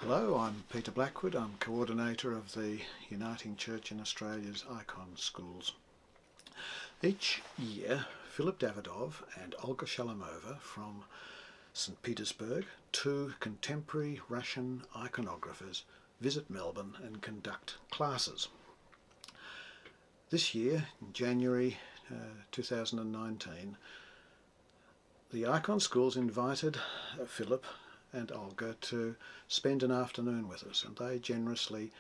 Hello, I'm Peter Blackwood. I'm coordinator of the Uniting Church in Australia's Icon Schools. Each year, Philip Davidov and Olga Shalamova from St. Petersburg, two contemporary Russian iconographers, visit Melbourne and conduct classes. This year, in January 2019, the Icon Schools invited Philip and Olga to spend an afternoon with us, and they generously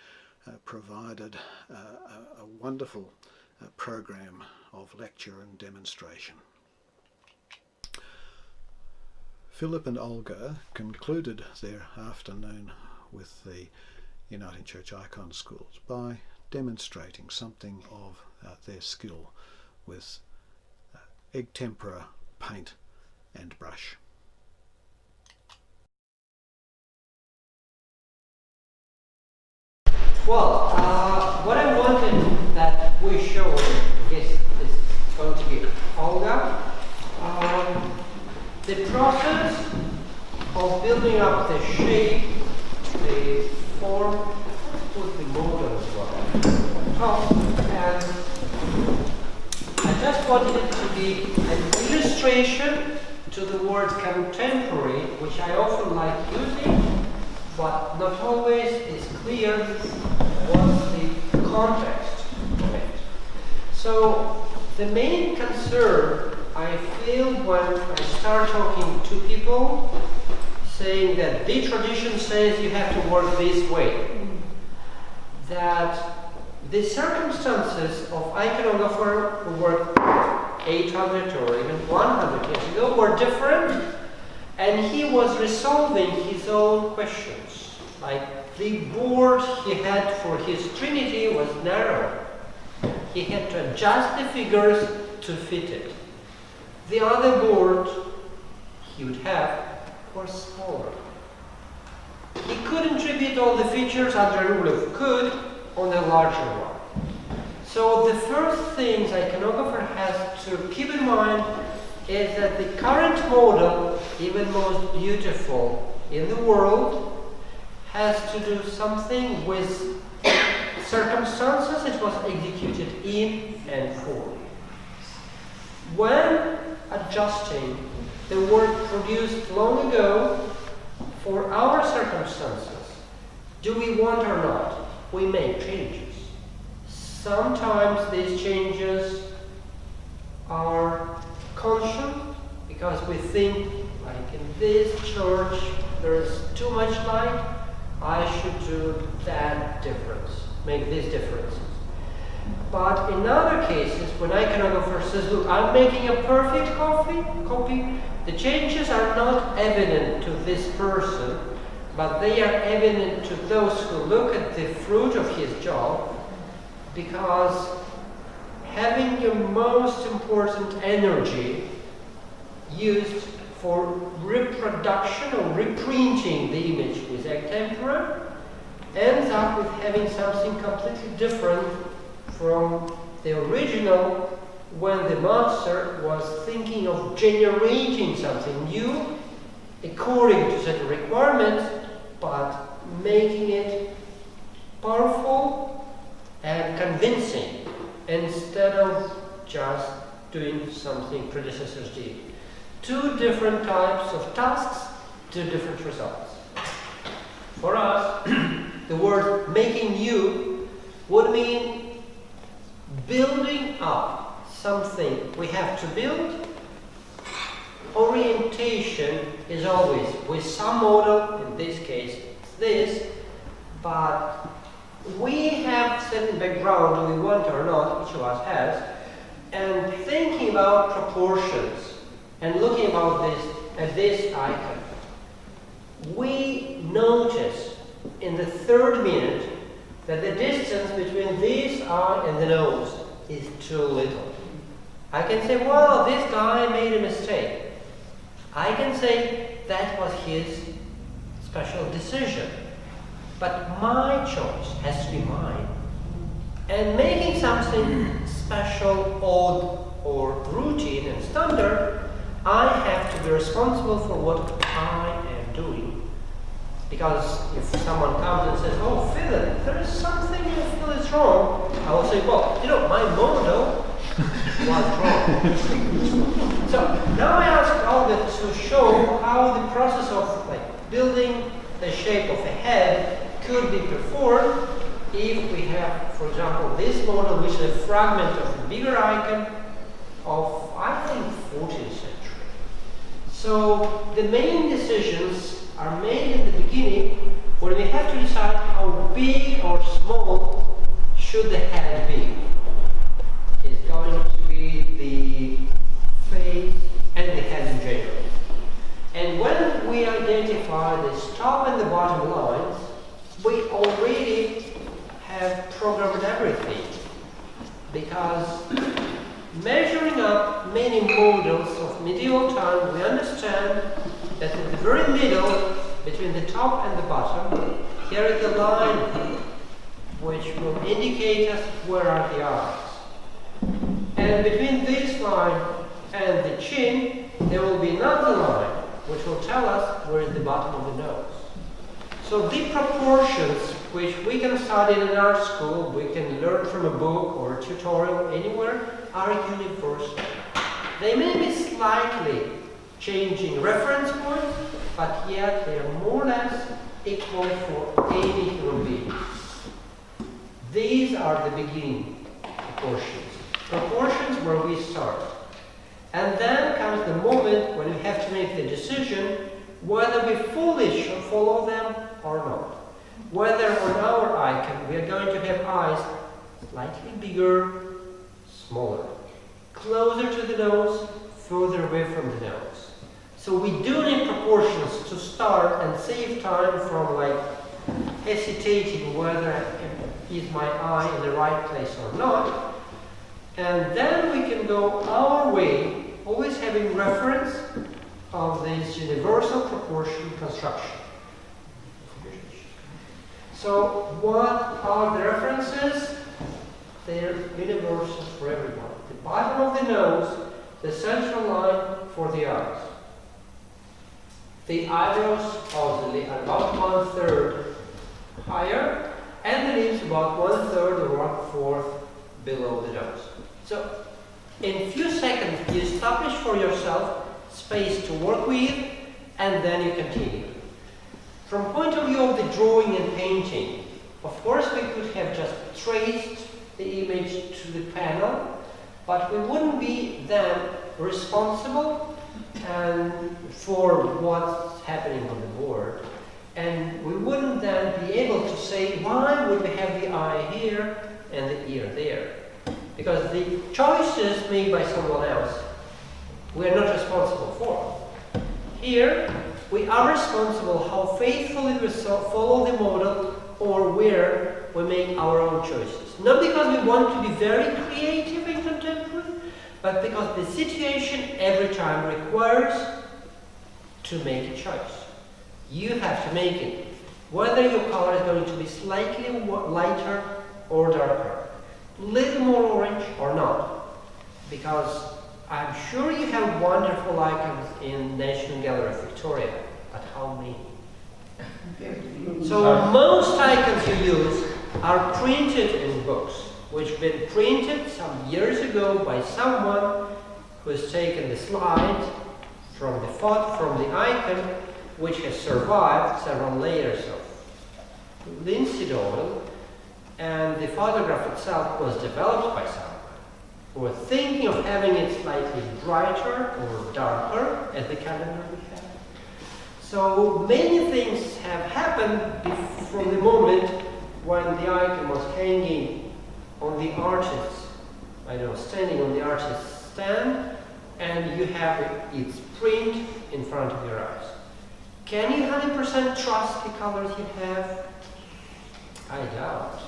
provided a wonderful program of lecture and demonstration. Philip and Olga concluded their afternoon with the Uniting Church Icon Schools by demonstrating something of their skill with egg tempera, paint and brush. Well, what I wanted that we show, I guess is going to be Olga, the process of building up the shape, the form, with the model as well. And I just wanted it to be an illustration to the word contemporary, which I often like using, but not always is clear what's the context of it. So the main concern I feel when I start talking to people saying that the tradition says you have to work this way, that the circumstances of iconographer who worked 800 or even 100 years ago were different, and he was resolving his own questions. Like the board he had for his Trinity was narrow. He had to adjust the figures to fit it. The other board he would have was smaller. He could attribute all the features under rule of could on a larger one. So the first things iconographer has to keep in mind is that the current model, even most beautiful in the world, has to do something with circumstances it was executed in and for. When adjusting the work produced long ago for our circumstances, do we want or not, we make changes. Sometimes these changes are conscious because we think, like in this church there's too much light, I should do that difference, make this difference. But in other cases, when iconographer says, look, I'm making a perfect copy, the changes are not evident to this person, but they are evident to those who look at the fruit of his job, because having your most important energy used for reproduction or reprinting the image with egg tempera ends up with having something completely different from the original when the master was thinking of generating something new according to certain requirements, but making it powerful and convincing instead of just doing something predecessors did. Two different types of tasks, two different results. For us, the word making new would mean building up something we have to build. Orientation is always with some model, in this case it's this, but we have certain background, do we want or not, each of us has, and thinking about proportions and looking at this icon, we notice in the third minute that the distance between this eye and the nose is too little. I can say, well, this guy made a mistake. I can say that was his special decision. But my choice has to be mine. And making something special, odd, or routine and standard, I have to be responsible for what I am doing. Because if someone comes and says, oh, Philip, there is something you feel is wrong, I will say, well, my model was wrong. So now I asked Olga to show how the process of building the shape of a head could be performed if we have, for example, this model, which is a fragment of a bigger icon of, I think, 14th century. So the main decisions are made in the beginning when we have to decide how big or small should the head be. It's going to be the face and the head in general. And when we identify the top and the bottom lines, we already have programmed everything. Because measuring up many models of medieval time, we understand that in the very middle, between the top and the bottom, here is the line which will indicate us where are the eyes. And between this line and the chin, there will be another line which will tell us where is the bottom of the nose. So the proportions which we can study in an art school, we can learn from a book or a tutorial anywhere, are universal. They may be slightly changing reference points, but yet they are more or less equal for any human being. These are the beginning proportions. Proportions where we start. And then comes the moment when we have to make the decision whether we fully should follow them or not. Whether on our icon we are going to have eyes slightly bigger, smaller, closer to the nose, further away from the nose. So we do need proportions to start and save time from hesitating whether is my eye in the right place or not. And then we can go our way, always having reference of this universal proportion construction. So what are the references? They're universal for everyone. The bottom of the nose, the central line for the eyes. The eyebrows supposedly are about 1/3 higher, and the lips about 1/3 or 1/4 below the nose. So in a few seconds you establish for yourself space to work with, and then you continue. From point of view of the drawing and painting, of course we could have just traced the image to the panel, but we wouldn't be then responsible for what's happening on the board. And we wouldn't then be able to say, why would we have the eye here and the ear there? Because the choices made by someone else, we are not responsible for. Here, we are responsible how faithfully we follow the model or where we make our own choices. Not because we want to be very creative and contemporary, but because the situation every time requires to make a choice. You have to make it. Whether your color is going to be slightly lighter or darker, little more orange or not. Because I'm sure you have wonderful icons in National Gallery of Victoria, but how many? So most icons you use are printed in books, which have been printed some years ago by someone who has taken the slide from the icon, which has survived several layers of linseed oil, and the photograph itself was developed by someone who was thinking of having it slightly brighter or darker, as the calendar we have. So many things have happened from the moment when the icon was hanging on the artist's, standing on the artist's stand, and you have its print in front of your eyes. Can you 100% trust the colors you have? I doubt.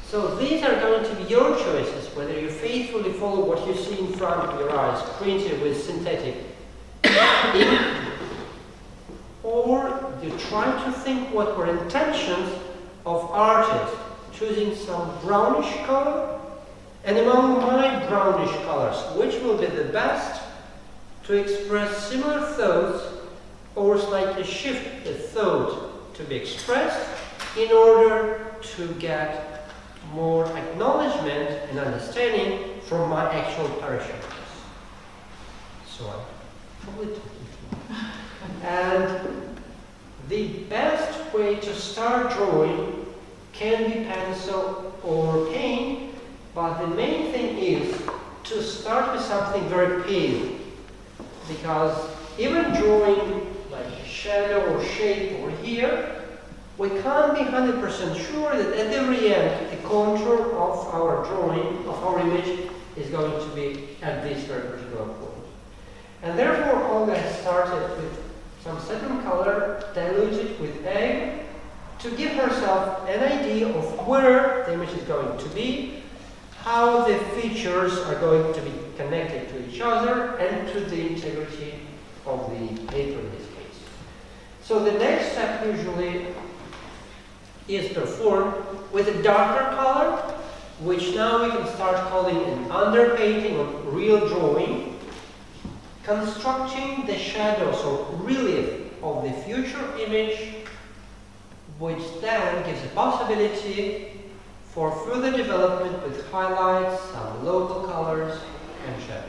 So these are going to be your choices, whether you faithfully follow what you see in front of your eyes, printed with synthetic ink, or you try to think what were intentions of artists choosing some brownish color, and among my brownish colors, which will be the best to express similar thoughts or slightly shift the thought to be expressed in order to get more acknowledgement and understanding from my actual parishioners. So I'm probably talking too much. And the best way to start drawing can be pencil or paint, but the main thing is to start with something very pale, because even drawing like a shadow or shape over here, we can't be 100% sure that at the very end the contour of our drawing, of our image, is going to be at this very particular point. And therefore Olga has started with some satin color diluted with egg to give herself an idea of where the image is going to be, how the features are going to be connected to each other, and to the integrity of the paper in this case. So the next step usually is performed with a darker color, which now we can start calling an underpainting or real drawing, constructing the shadows or relief of the future image, which then gives a possibility for further development with highlights, some local colors, and shadows.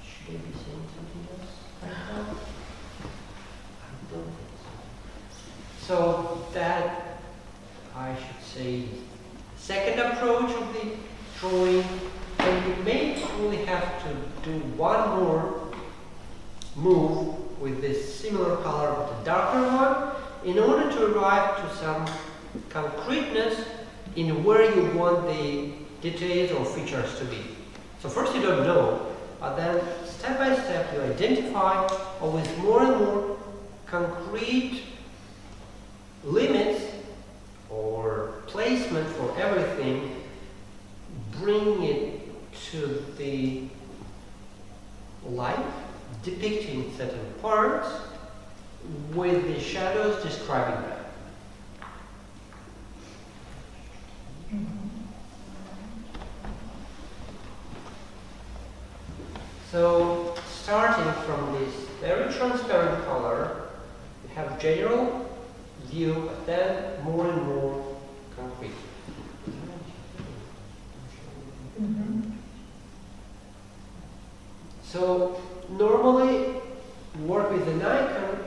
Should I be saying something else right now? I don't think so. So that, I should say, the second approach of the drawing, and you may only have to do one more move with this similar color but a darker one in order to arrive to some concreteness in where you want the details or features to be. So first you don't know, but then step by step you identify with more and more concrete limits or placement for everything, bringing it to the light, depicting certain parts with the shadows describing them. So, starting from this very transparent color, you have general view, but then more and more concrete. So, normally, work with an icon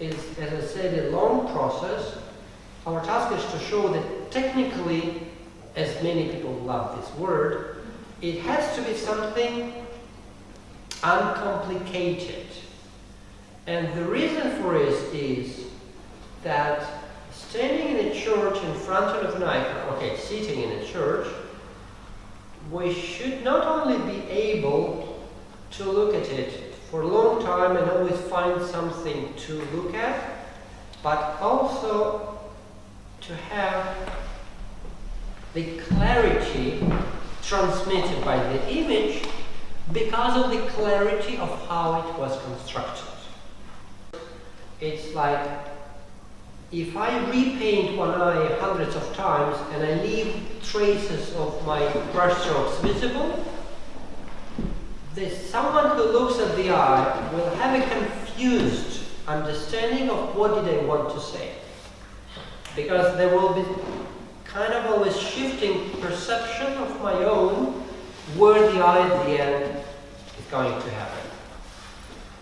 is, as I said, a long process. Our task is to show that technically, as many people love this word, it has to be something uncomplicated. And the reason for it is that standing in a church in front of an icon, sitting in a church, we should not only be able to look at it for a long time and always find something to look at, but also to have the clarity transmitted by the image because of the clarity of how it was constructed. It's like if I repaint one eye hundreds of times and I leave traces of my brushstrokes visible, someone who looks at the eye will have a confused understanding of what did I want to say. Because there will be kind of always shifting perception of my own where the eye at the end is going to happen.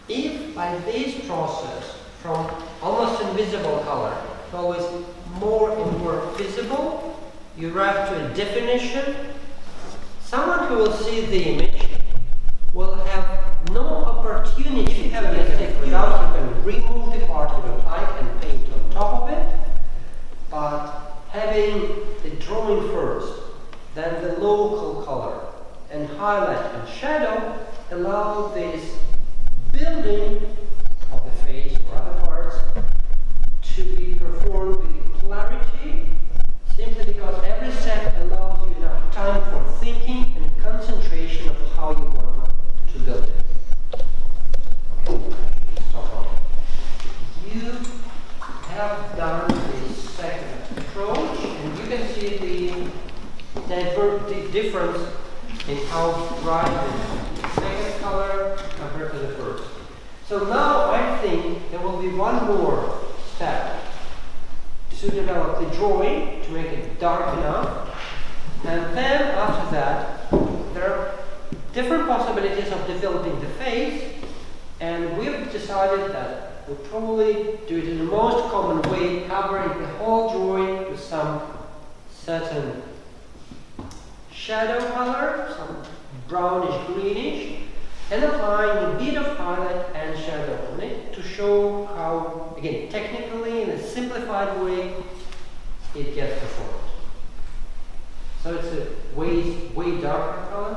If by this process, from almost invisible color to always more and more visible, you arrive to a definition, someone who will see the image will have no opportunity to have a mistake without you can remove the part you don't like and paint on top of it, but having the drawing first, then the local color, and highlight and shadow allow this building of the face or other parts to be performed with clarity, simply because every step allows you enough time for thinking and concentration of how you want to build it. Okay, stop talking. You have done this second approach, and you can see the difference in how bright the second color compared to the first. So now I think there will be one more step to develop the drawing, to make it dark enough. And then after that, there are different possibilities of developing the face, and we've decided that we'll probably do it in the most common way, covering the whole drawing with some certain shadow color, some brownish greenish, and applying a bit of highlight and shadow on it to show how, again, technically, in a simplified way, it gets performed. So it's a way darker color.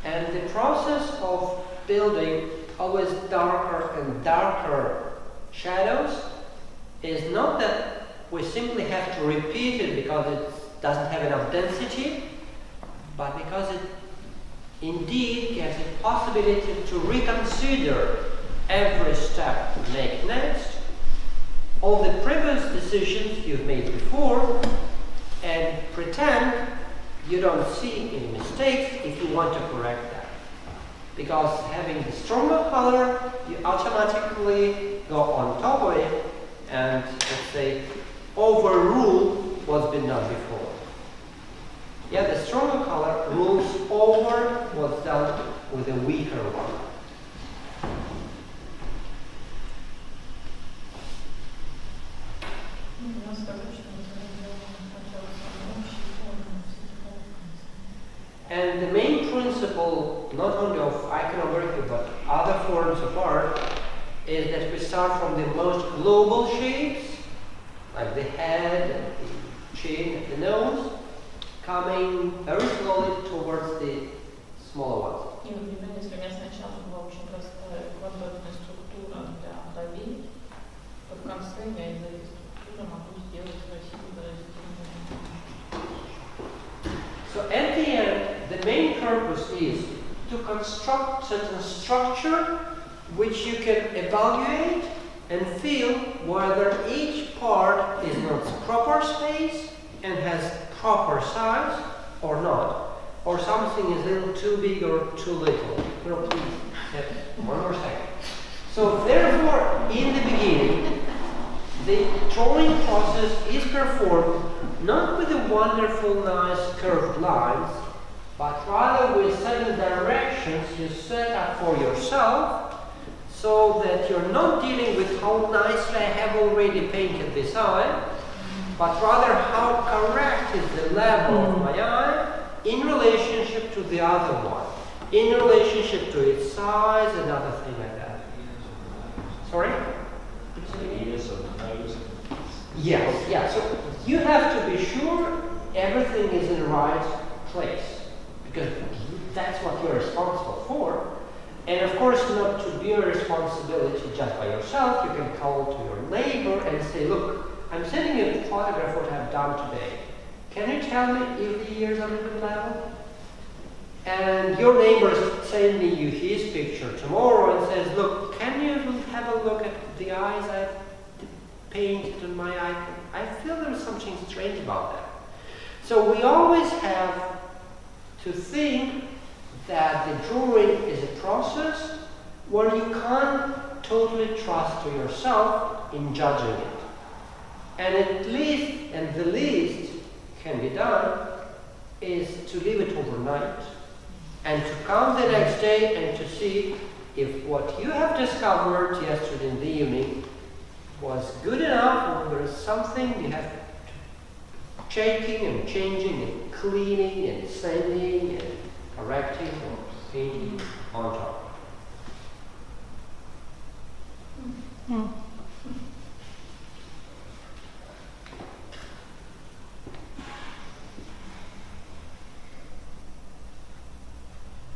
And the process of building always darker and darker shadows is not that we simply have to repeat it because it doesn't have enough density, but because it indeed gives a possibility to reconsider every step you make next, all the previous decisions you've made before, and pretend you don't see any mistakes if you want to correct that. Because having the stronger color, you automatically go on top of it and, let's say, overrule what's been done before. Yeah, the stronger color rules over what's done with a weaker one. And the main principle, not only of iconography but other forms of art, is that we start from the most global shapes, like the head and the chin and the nose, coming very slowly towards the smaller ones. И, например, если у меня сначала была очень простая квадратная структура для бровей, то в конце я из этой структуры могу сделать красивую выразительную. So at the end, the main purpose is to construct certain structure which you can evaluate and feel whether each part is in its proper space and has proper size or not, or something is a little too big or too little. No, please, one more second. So therefore, in the beginning, the drawing process is performed not with the wonderful, nice curved lines, but rather with certain directions you set up for yourself, so that you're not dealing with how nicely I have already painted this eye, but rather how correct is the level of my eye in relationship to the other one, in relationship to its size and other things like that. Sorry? Yes, yeah. So you have to be sure everything is in the right place, because that's what you're responsible for. And of course, not to be a responsibility just by yourself. You can call to your neighbor and say, look, I'm sending you a photograph of what I've done today. Can you tell me if the ears are a good level? And your neighbor is sending you his picture tomorrow and says, look, can you have a look at the eyes I've painted on my icon? I feel there's something strange about that. So we always have to think that the drawing is a process where you can't totally trust to yourself in judging it. And at least, and the least can be done, is to leave it overnight and to come the next day and to see if what you have discovered yesterday in the evening was good enough, or there is something you have to checking and changing and cleaning and sanding and correcting or painting on top.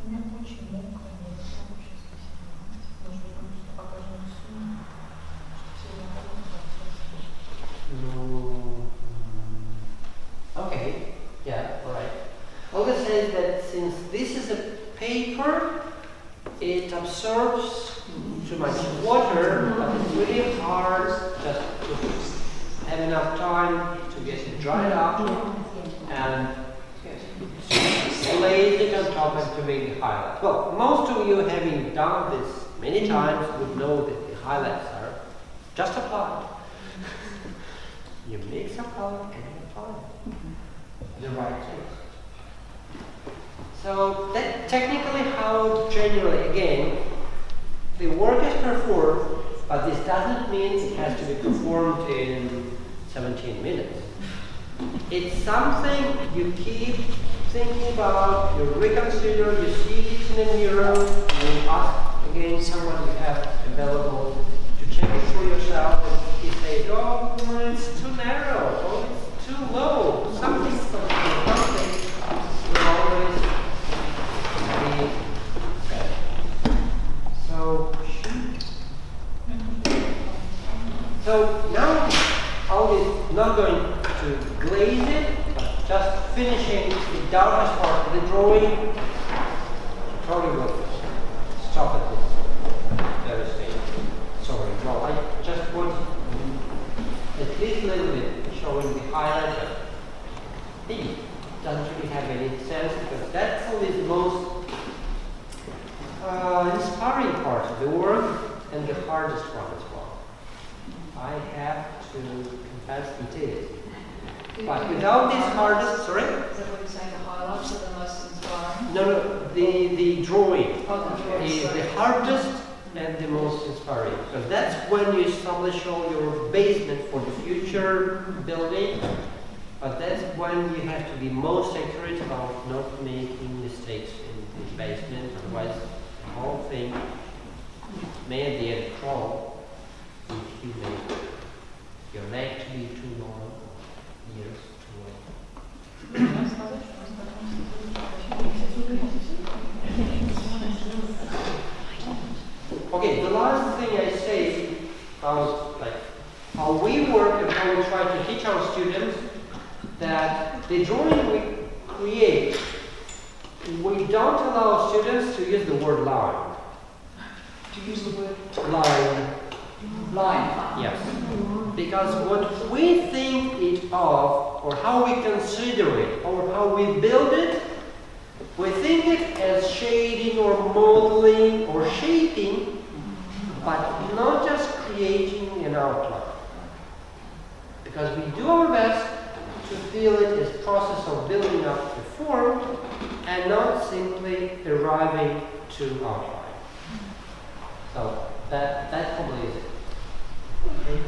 У меня очень мокрое, я не могу сейчас поснимать. Может быть, мы просто покажем рисунок, чтобы все знакомы. Okay, yeah, all right. Olga says that since this is a paper, it absorbs too much water, but it's really hard just to have enough time to get it dried up and glaze it on top and to make the highlight. Well, most of you having done this many times would know that the highlights are just applied. You mix some color and you apply the right taste. So that technically how generally, again, the work is performed, but this doesn't mean it has to be performed in 17 minutes. It's something you keep thinking about, you reconsider, you see it in a mirror, you ask again someone you have available to check it for yourself, and you say, oh, it's too narrow, oh, it's too low, something will always be better. So now Olga is not going to glaze it, but just finishing the darkest part of the drawing. Probably will stop at this very stage. Sorry, well, I just want at least a little bit showing the highlight, but it doesn't really have any sense because that's probably the most inspiring part of the work and the hardest one as well. I have to confess it is. But without this hardest, sorry? Is that what you're saying, the highlights are the most inspiring? No, the drawing Oh, the drawing, is sorry. the hardest and the most inspiring. Because that's when you establish all your basement for the future building. But that's when you have to be most accurate about not making mistakes in the basement. Otherwise, the whole thing may at the end crawl if you make your leg to be too long, ears too long. Okay, the last thing I say about how we work and how we try to teach our students that the drawing we create, we don't allow students to use the word line. To use the word Line. line. Yes. Because what we think it of, or how we consider it, or how we build it, we think it as shading or modeling or shaping, but not just creating an outline. Because we do our best to feel it as process of building up the form and not simply arriving to outline. So that probably is it. Okay.